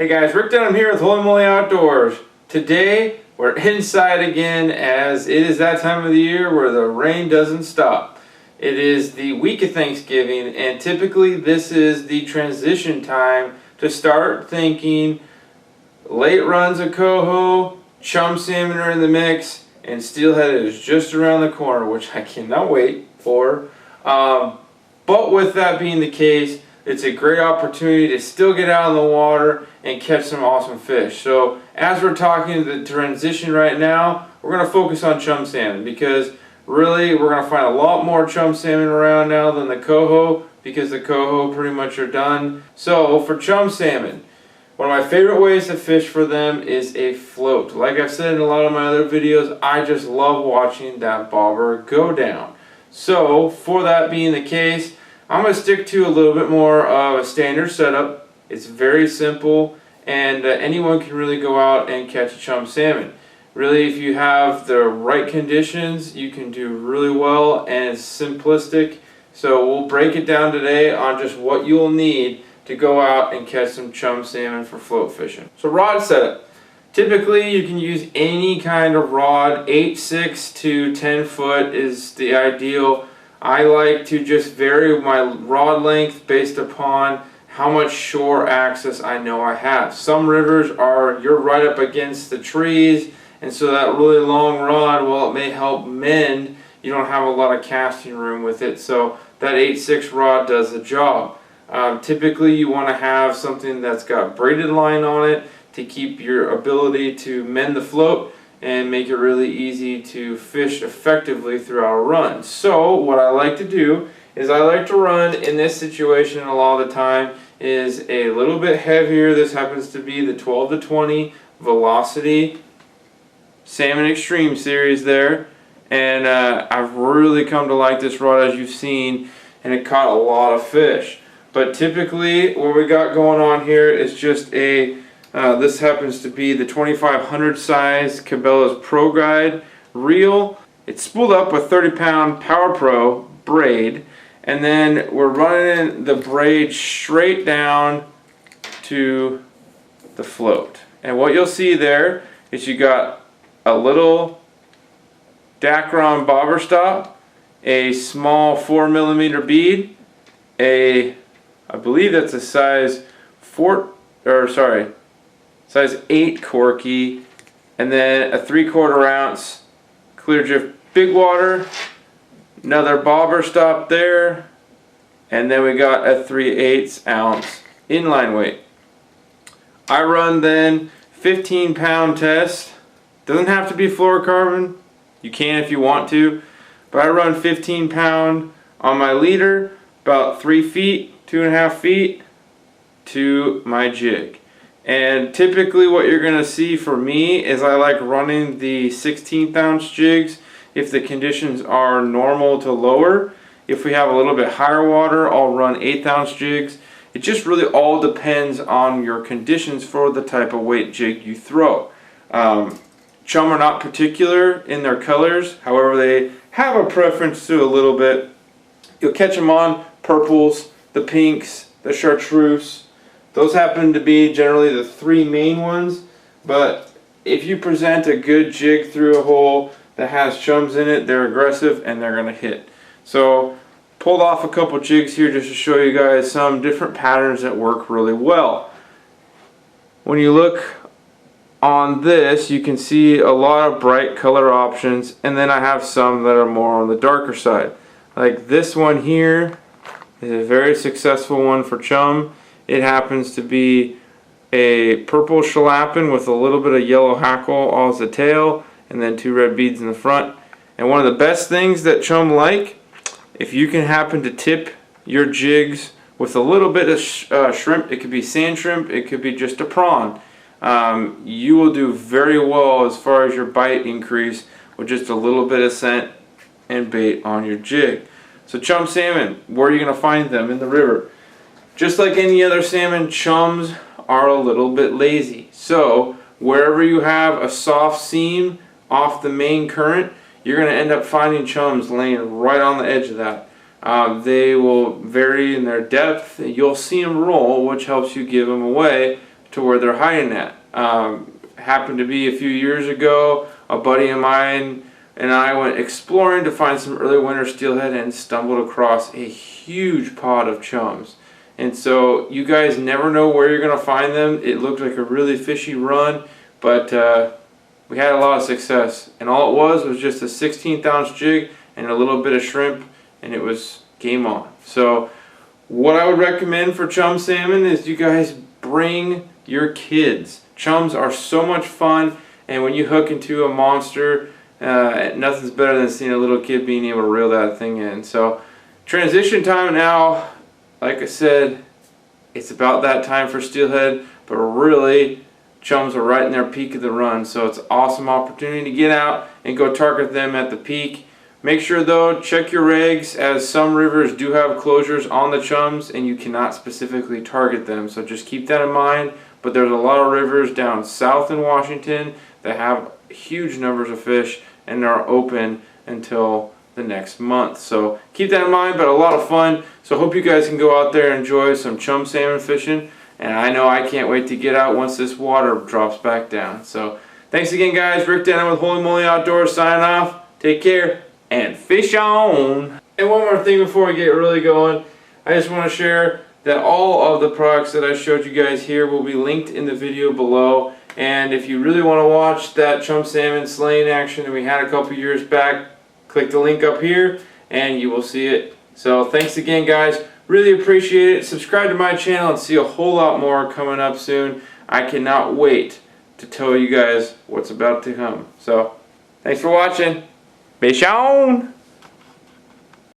Hey guys, Rick Dunham here with Holy Moly Outdoors. Today we're inside again as it is that time of the year where the rain doesn't stop. It is the week of Thanksgiving, and typically this is the transition time to start thinking late runs of coho, chum salmon are in the mix, and steelhead is just around the corner, which I cannot wait for. But with that being the case, it's a great opportunity to still get out in the water and catch some awesome fish. So as we're talking the transition right now, we're going to focus on chum salmon, because really we're going to find a lot more chum salmon around now than the coho, because the coho pretty much are done. So for chum salmon, one of my favorite ways to fish for them is a float. Like I've said in a lot of my other videos, I just love watching that bobber go down. So for that being the case, I'm going to stick to a little bit more of a standard setup. It's very simple, and anyone can really go out and catch a chum salmon. Really, if you have the right conditions, you can do really well, and it's simplistic. So we'll break it down today on just what you'll need to go out and catch some chum salmon for float fishing. So rod setup. Typically you can use any kind of rod. 8/6 to 10 foot is the ideal. I like to just vary my rod length based upon how much shore access I know I have. Some rivers you're right up against the trees, and so that really long rod, while it may help mend, you don't have a lot of casting room with it, so that 8/6 rod does the job. Typically you want to have something that's got braided line on it to keep your ability to mend the float and make it really easy to fish effectively throughout a run. So what I like to do is I like to run in this situation a lot of the time is a little bit heavier. This happens to be the 12 to 20 Velocity Salmon Extreme series there, and I've really come to like this rod, as you've seen, and it caught a lot of fish. But typically what we got going on here is just a this happens to be the 2500 size Cabela's Pro Guide reel. It's spooled up with 30-pound Power Pro braid, and then we're running the braid straight down to the float. And what you'll see there is you got a little Dacron bobber stop, a small 4mm bead, I believe that's a size 8 corky, and then a 3/4 ounce clear drift big water, another bobber stop there, and then we got a 3/8 ounce inline weight. I run then 15-pound test. Doesn't have to be fluorocarbon, you can if you want to, but I run 15-pound on my leader, about 3 feet, 2.5 feet to my jig. And typically what you're going to see for me is I like running the 16th ounce jigs if the conditions are normal to lower. If we have a little bit higher water, I'll run 8th ounce jigs. It just really all depends on your conditions for the type of weight jig you throw. Chum are not particular in their colors, however they have a preference to a little bit. You'll catch them on purples, the pinks, the chartreuse. Those happen to be generally the three main ones, but if you present a good jig through a hole that has chums in it, they're aggressive and they're going to hit. So pulled off a couple jigs here just to show you guys some different patterns that work really well. When you look on this, you can see a lot of bright color options, and then I have some that are more on the darker side. Like this one here is a very successful one for chum. It happens to be a purple schalapin with a little bit of yellow hackle as the tail, and then 2 red beads in the front. And one of the best things that chum like, if you can happen to tip your jigs with a little bit of shrimp, it could be sand shrimp, it could be just a prawn, you will do very well as far as your bite increase with just a little bit of scent and bait on your jig. So chum salmon, where are you going to find them? In the river. Just like any other salmon, chums are a little bit lazy. So wherever you have a soft seam off the main current, you're going to end up finding chums laying right on the edge of that. They will vary in their depth. You'll see them roll, which helps you give them away to where they're hiding at. Happened to be a few years ago, a buddy of mine and I went exploring to find some early winter steelhead and stumbled across a huge pod of chums. And so you guys never know where you're going to find them. It looked like a really fishy run, but we had a lot of success. And all it was just a 16th ounce jig and a little bit of shrimp, and it was game on. So what I would recommend for chum salmon is you guys bring your kids. Chums are so much fun, and when you hook into a monster, nothing's better than seeing a little kid being able to reel that thing in. So transition time now, like I said, it's about that time for steelhead, but really chums are right in their peak of the run, so it's an awesome opportunity to get out and go target them at the peak. Make sure though, check your regs, as some rivers do have closures on the chums and you cannot specifically target them, so just keep that in mind. But there's a lot of rivers down south in Washington that have huge numbers of fish and are open until the next month. So keep that in mind, but a lot of fun. So hope you guys can go out there and enjoy some chum salmon fishing. And I know I can't wait to get out once this water drops back down. So thanks again, guys. Rick Denham with Holy Moly Outdoors signing off. Take care and fish on. And one more thing before we get really going, I just want to share that all of the products that I showed you guys here will be linked in the video below. And if you really want to watch that chum salmon slaying action that we had a couple years back, click the link up here and you will see it. So thanks again, guys. Really appreciate it. Subscribe to my channel and see a whole lot more coming up soon. I cannot wait to tell you guys what's about to come. So thanks for watching. Fish on!